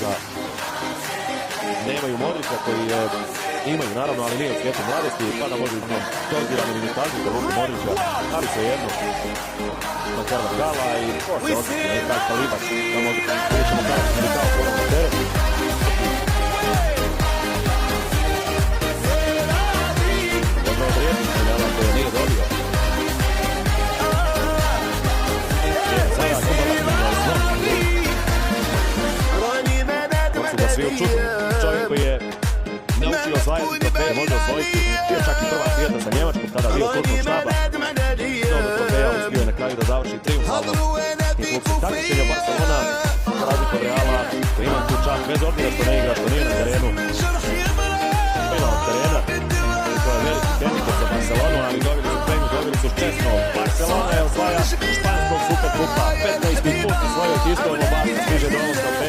za nemaju Modrića koji imaju naravno, ali nije u svijetu mladosti, pa da može iznom dozirani minutažu za Luku Modrića, ali svejedno na Carvajala i ko se osjeća, ne taj kalibac, da može ćemo kada se Militao ponovno teret. Dobro od rijetnih Miljana koje nije dobio. Sada Kubala slom. Dok su ga svi učutili. Čovjek koji je naučio osvajati trofeje, može osvojiti. Bio čak i prva svijeta sa Njemačkom, tada bio turkog štaba. Mnogo trofeja uspio je na kraju da završi triumfalno. I klubski takmičenja Barcelona, za razliku od Reala, koji ima tu čak bez obzira što ne igra, što nije na terenu. Bila od terena, to je veliki hendikep za Barcelonu, ali dobili su premiju, dobili su čestno. Barcelona je osvaja španskog superkupa, 15. put osvojio historiju Barca, stiže do ovog trofeja.